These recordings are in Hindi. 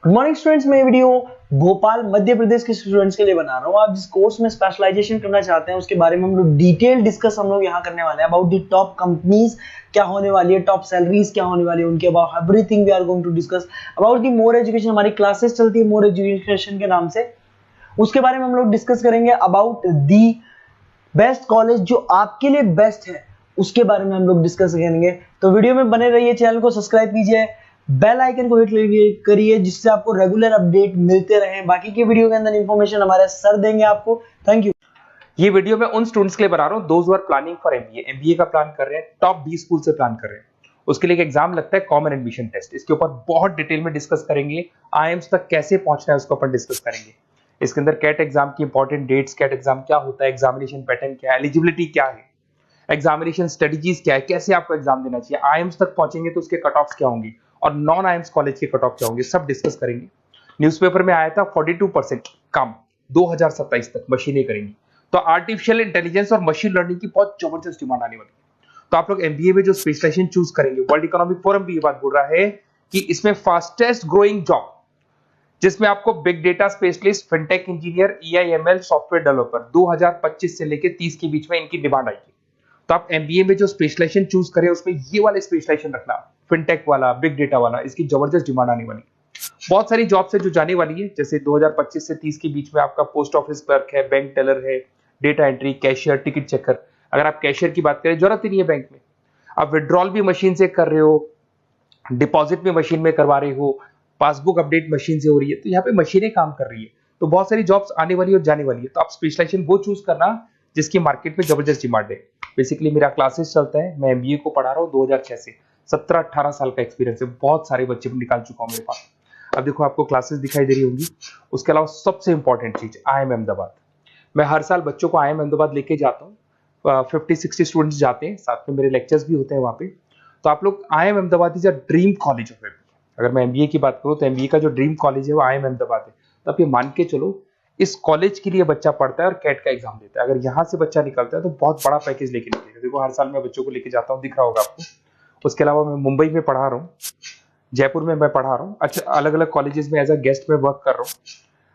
गुड मॉर्निंग स्टूडेंट्स, मैं वीडियो भोपाल मध्य प्रदेश के स्टूडेंट्स के लिए बना रहा हूँ। आप जिस कोर्स में स्पेशलाइजेशन करना चाहते हैं उसके बारे में हम लोग डिटेल डिस्कस यहाँ करने वाले हैं। अबाउट द टॉप कंपनीज क्या होने वाली है, टॉप सैलरीज क्या होने वाली है, उनके about everything we are going to discuss. About the more education, हमारी क्लासेस चलती है मोर एजुकेशन के नाम से, उसके बारे में हम लोग डिस्कस करेंगे। अबाउट दी बेस्ट कॉलेज जो आपके लिए बेस्ट है उसके बारे में हम लोग डिस्कस करेंगे। तो वीडियो में बने रहिए, चैनल को सब्सक्राइब कीजिए, बेल आइकन को हिट करिए जिससे आपको रेगुलर अपडेट मिलते रहे। बाकी के वीडियो के अंदर इंफॉर्मेशन हमारे सर देंगे आपको। Thank you. ये वीडियो मैं उन स्टूडेंट्स के लिए बना रहा हूँ those who are planning for MBA का प्लान कर रहे हैं, टॉप 20 स्कूल से प्लान कर रहे हैं। उसके लिए एक एग्जाम लगता है कॉमन एडमिशन टेस्ट। इसके ऊपर बहुत डिटेल में डिस्कस करेंगे। आईएम्स तक कैसे पहुंचना है उसको अपन डिस्कस करेंगे। इसके अंदर कैट एग्जाम की इंपॉर्टेंट डेट्स, कैट एग्जाम क्या होता है, एग्जामिनेशन पैटर्न क्या है, एलिजिबिलिटी क्या है, एग्जामिनेशन स्ट्रेटजीज क्या है, कैसे आपको एग्जाम देना चाहिए, आईएम्स तक पहुंचेंगे तो उसके कट ऑफ्स क्या होंगे और नॉन आईएम्स कॉलेज के कट ऑफ क्या होंगे, सब डिस्कस करेंगे। न्यूज़पेपर में आया था 42% काम 2027 तक मशीनें करेंगी। तो आर्टिफिशियल इंटेलिजेंस और मशीन लर्निंग की बहुत जबरदस्त डिमांड आने वाली है। तो आप लोग एमबीए में जो स्पेशलाइजेशन चूज करेंगे, वर्ल्ड इकोनॉमिक फोरम भी ये बात बोल रहा है कि इसमें फास्टेस्ट ग्रोइंग जॉब जिसमें आपको big data specialist, fintech engineer, AIML software developer 2025 से लेकर 30 के बीच में इनकी डिमांड आएगी। तो आप एमबीए में जो स्पेशलाइजेशन चूज करें उसमें ये वाले स्पेशलाइजेशन रखना, फिनटेक वाला, बिग डेटा वाला, इसकी जबरदस्त डिमांड आने वाली। बहुत सारी जॉब्स है जो जाने वाली है, जैसे 2025 से 30 के बीच में आपका पोस्ट ऑफिस क्लर्क है, बैंक टेलर है, data entry, cashier, ticket checker. अगर आप कैशियर की बात करें, जरूरत ही नहीं है बैंक में, आप विड्रॉल भी मशीन से कर रहे हो, डिपॉजिट भी मशीन में करवा रहे हो, पासबुक अपडेट मशीन से हो रही है, तो यहाँ पे मशीनें काम कर रही है। तो बहुत सारी जॉब्स आने वाली और जाने वाली है। तो आप स्पेशलाइजेशन वो चूज करना जिसकी मार्केट में जबरदस्त डिमांड है। बेसिकली मेरा क्लासेस चलता है, मैं एमबीए को पढ़ा रहा हूँ 2006 से। 17-18 साल का एक्सपीरियंस है, बहुत सारे बच्चे निकाल चुका हूँ मेरे पास। अब देखो आपको क्लासेस दिखाई दे रही होंगी। उसके अलावा सबसे इंपॉर्टेंट चीज IIM अहमदाबाद। मैं हर साल बच्चों को IIM अहमदाबाद लेके जाता हूँ। 50-60 स्टूडेंट्स जाते हैं, साथ में मेरे लेक्चर्स भी होते हैं वहाँ पे। तो आप लोग IIM Ahmedabad is a dream college of MBA. अगर मैं एमबीए की बात करूँ तो एमबीए का जो ड्रीम कॉलेज है वो IIM अहमदाबाद है। तो आप ये मान के चलो, इस कॉलेज के लिए बच्चा पढ़ता है और कैट का एग्जाम देता है। अगर यहाँ से बच्चा निकलता है तो बहुत बड़ा पैकेज लेके निकलेगा। देखो हर साल मैं बच्चों को लेके जाता हूँ, दिख रहा होगा आपको। उसके अलावा मैं मुंबई में पढ़ा रहा हूँ, जयपुर में मैं पढ़ा रहा हूँ। अच्छा, अलग अलग कॉलेजेस में एज अ गेस्ट में वर्क कर रहा हूँ।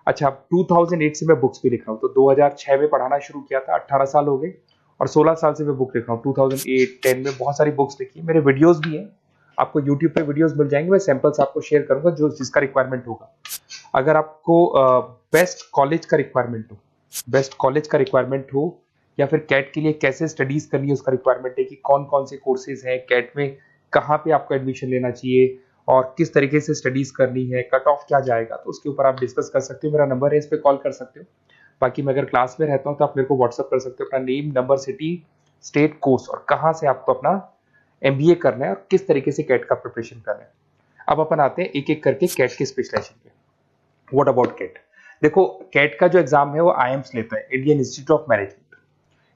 अच्छा, 2008 से मैं बुक्स भी लिख रहा हूँ। तो 2006 में पढ़ाना शुरू किया था, 18 साल हो गए, और 16 साल से मैं बुक लिख रहा हूँ। 2008-10 में बहुत सारी बुक्स लिखी है। मेरे वीडियोस भी हैं, आपको यूट्यूब पे वीडियोस मिल जाएंगे। मैं सैंपल्स आपको शेयर करूंगा जो जिसका रिक्वायरमेंट होगा। अगर आपको बेस्ट कॉलेज का रिक्वायरमेंट हो या फिर कैट के लिए कैसे स्टडीज करनी है उसका रिक्वायरमेंट है कि कौन कौन से कोर्सेज हैं कैट में, कहाँ पे आपको एडमिशन लेना चाहिए और किस तरीके से स्टडीज करनी है, कट ऑफ क्या जाएगा, तो उसके ऊपर आप डिस्कस कर सकते हो। मेरा नंबर है, इस पर कॉल कर सकते हो। बाकी मैं अगर क्लास में रहता हूँ तो आप मेरे को व्हाट्सअप कर सकते हो अपना name, number, city, state, course और कहाँ से आपको अपना एमबीए करना है और किस तरीके से कैट का प्रिपरेशन करना है। अब अपन आते हैं एक एक करके कैट के स्पेशलाइजेशन पे। What about CAT? देखो कैट का जो एग्जाम है वो आईएम्स लेता है, इंडियन इंस्टीट्यूट ऑफ मैनेजमेंट।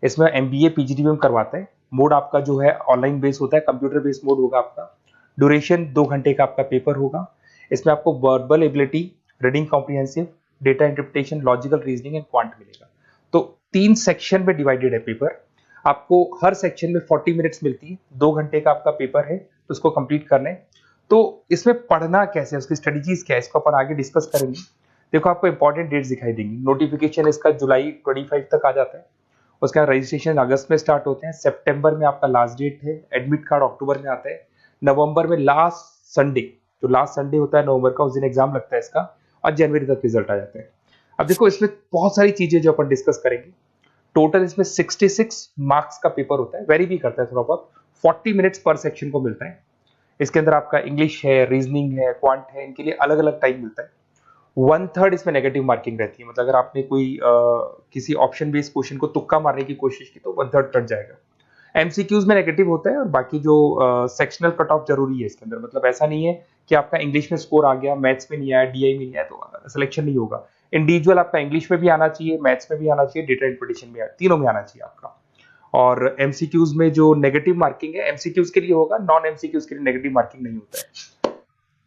इसमें एमबीए पीजीडीएम करवाता है। मोड आपका जो है ऑनलाइन बेस होता है, कंप्यूटर बेस्ड मोड होगा आपका। ड्यूरेशन 2 घंटे का आपका पेपर होगा। इसमें आपको verbal ability, reading comprehensive, data interpretation, logical reasoning and quant मिलेगा। तो 3 सेक्शन में डिवाइडेड है पेपर। आपको हर सेक्शन में 40 मिनट्स मिलती है। 2 घंटे का आपका पेपर है, तो उसको कंप्लीट करना है। तो इसमें पढ़ना कैसे है, उसकी स्ट्रेटजीज क्या है, इसको अपन आगे डिस्कस करेंगे। देखो आपको इंपॉर्टेंट डेट्स दिखाई देंगी। नोटिफिकेशन इसका जुलाई 25 तक आ जाता है। उसका रजिस्ट्रेशन अगस्त में स्टार्ट होते हैं। सितंबर में आपका लास्ट डेट है। एडमिट कार्ड अक्टूबर में आता है। नवंबर में लास्ट संडे, जो लास्ट संडे होता है नवंबर का, उस दिन एग्जाम लगता है इसका, और जनवरी तक रिजल्ट आ जाता है। अब देखो इसमें बहुत सारी चीजें जो अपन डिस्कस करेंगे। टोटल इसमें 66 मार्क्स का पेपर होता है, वेरी भी करता है थोड़ा बहुत। 40 मिनट्स पर सेक्शन को मिलता है। इसके अंदर आपका इंग्लिश है, रीजनिंग है, क्वांट है, इनके लिए अलग अलग टाइम मिलता है। 1/3 इसमें नेगेटिव मार्किंग रहती है। मतलब अगर आपने कोई किसी ऑप्शन बेस्ड क्वेश्चन को तुक्का मारने की कोशिश की तो 1/3 कट जाएगा। एमसीक्यूज में नेगेटिव होता है, और बाकी जो सेक्शनल कट ऑफ जरूरी है इसके अंदर। मतलब ऐसा नहीं है कि आपका इंग्लिश में स्कोर आ गया, मैथ्स में नहीं आया, डीआई में नहीं आया तो सिलेक्शन नहीं होगा। इंडिविजुअल आपका इंग्लिश में भी आना चाहिए, मैथ्स में भी आना चाहिए, डेटा इंटरप्रिटेशन में, तीनों में आना चाहिए आपका। और एमसीक्यूज में जो नेगेटिव मार्किंग है एमसीक्यूज के लिए होगा, नॉन एमसीक्यूज के लिए नेगेटिव मार्किंग नहीं होता है।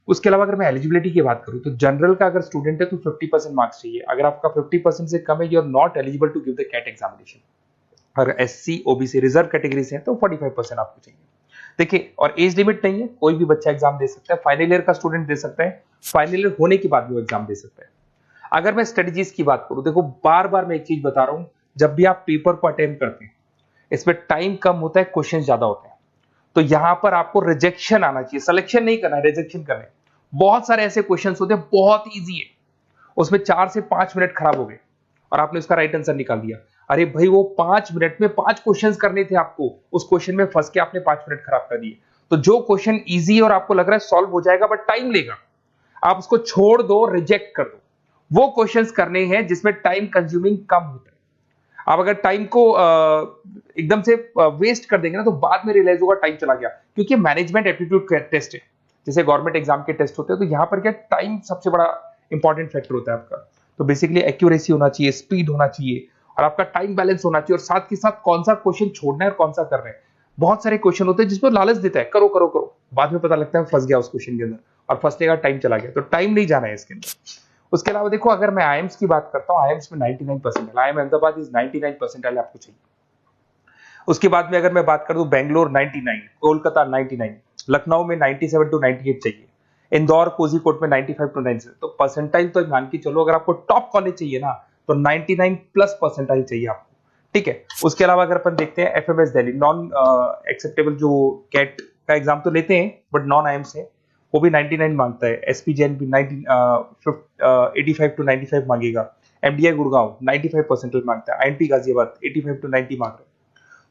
उसके अलावा अगर मैं एलिजिबिलिटी की बात करूं तो जनरल का अगर स्टूडेंट है तो 50% मार्क्स चाहिए। अगर आपका 50% से कम है, you are not eligible to give the CAT examination. और एससी ओबीसी रिजर्व कैटेगरी से है तो 45% आपको चाहिए। देखिए, और एज लिमिट नहीं है, कोई भी बच्चा एग्जाम दे सकता है, फाइनल ईयर का स्टूडेंट दे सकता है, फाइनल ईयर होने के बाद भी वो एग्जाम दे सकता है। अगर मैं स्ट्रेटजीज की बात करूं, देखो बार बार मैं एक चीज बता रहा हूं, जब भी आप पेपर को अटेम्प्ट करते हैं, इसमें टाइम कम होता है, क्वेश्चन ज्यादा होते हैं, तो यहां पर आपको रिजेक्शन आना चाहिए, सिलेक्शन नहीं करना है, रिजेक्शन करना है। बहुत सारे ऐसे क्वेश्चन होते हैं बहुत ईजी है, उसमें 4 से 5 मिनट खराब हो गए और आपने उसका राइट आंसर निकाल दिया। अरे भाई, वो 5 मिनट में 5 क्वेश्चन करने थे आपको, उस क्वेश्चन में फंस के आपने 5 मिनट खराब कर दिए। तो जो क्वेश्चन इजी और आपको लग रहा है सॉल्व हो जाएगा बट टाइम लेगा, आप उसको छोड़ दो, रिजेक्ट कर दो। वो क्वेश्चंस करने हैं जिसमें टाइम कंज्यूमिंग कम होता है। आप अगर टाइम को एकदम से वेस्ट कर देंगे ना, तो बाद में रियलाइज होगा टाइम चला गया, क्योंकि मैनेजमेंट एप्टीट्यूड टेस्ट है, जैसे गवर्नमेंट एग्जाम के टेस्ट होते हैं, तो यहां पर क्या टाइम सबसे बड़ा इंपॉर्टेंट फैक्टर होता है आपका। तो बेसिकली एक्यूरेसी होना चाहिए, स्पीड होना चाहिए, और आपका टाइम बैलेंस होना चाहिए, और साथ के साथ कौन सा क्वेश्चन छोड़ना है और कौन सा करना है। बहुत सारे क्वेश्चन होते हैं जिसमें लालच देता है, करो करो करो, बाद में पता लगता है फंस गया उस क्वेश्चन के अंदर, और फंसने का टाइम चला गया, तो टाइम नहीं जाना है इसके अंदर। उसके अलावा देखो, अगर मैं आईएम्स की बात करता हूँ, आईएम्स में 99% आईएम अहमदाबाद इज 99% आपको चाहिए। उसके बाद में अगर मैं बात कर दूं, बेंगलोर 99, कोलकाता 99, लखनऊ में 97 टू 98 चाहिए, इंदौर कोझीकोड में 95 टू 97। तो परसेंटाइल तो मान के चलो, अगर आपको टॉप कॉलेज चाहिए ना, तो 99 प्लस परसेंटाइल चाहिए आपको, ठीक है। उसके अलावा अगर अपन देखते हैं एफएमएस दिल्ली, नॉन एक्सेप्टेबल, जो कैट का एग्जाम तो लेते हैं बट नॉन आईएम्स है, वो भी 99 मांगता है। एसपी जैन भी 85 टू 95 मांगेगा। एमडीआई गुड़गांव 95 परसेंटाइल मांगता है। आईएनपी गाजियाबाद 85 टू 90 मांग रहे हैं।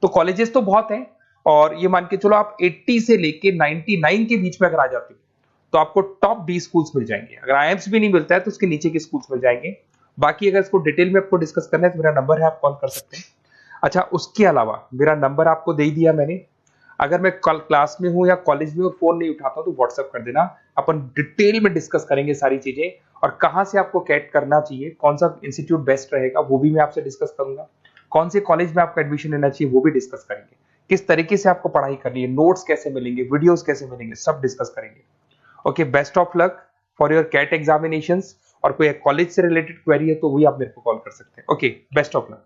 तो कॉलेजेस तो बहुत हैं, और ये मान के चलो आप 80 से लेके 99 के बीच में अगर आ जाते हो, तो आपको टॉप 20 स्कूल्स मिल जाएंगे। अगर आईएम्स भी नहीं मिलता है तो उसके नीचे के स्कूल्स मिल जाएंगे। बाकी अगर इसको डिटेल में आपको डिस्कस करना है तो मेरा नंबर है, आप कॉल कर सकते हैं। अच्छा, उसके अलावा मेरा नंबर आपको दे दिया मैंने, अगर मैं कल क्लास में हूं या कॉलेज में और फोन नहीं उठाता तो व्हाट्सएप कर देना, अपन डिटेल में डिस्कस करेंगे सारी चीजें, और कहां से आपको कैट करना चाहिए, कौन सा इंस्टीट्यूट बेस्ट रहेगा वो भी मैं आपसे डिस्कस करूंगा, कौन से कॉलेज में आपका एडमिशन लेना चाहिए वो भी डिस्कस करेंगे, किस तरीके से आपको पढ़ाई करनी है, नोट्स कैसे मिलेंगे, वीडियोस कैसे मिलेंगे, सब डिस्कस करेंगे। Okay, best of luck for your CAT examinations, और कोई कॉलेज से रिलेटेड क्वेरी है तो वही आप मेरे को कॉल कर सकते हैं। Okay, best of luck.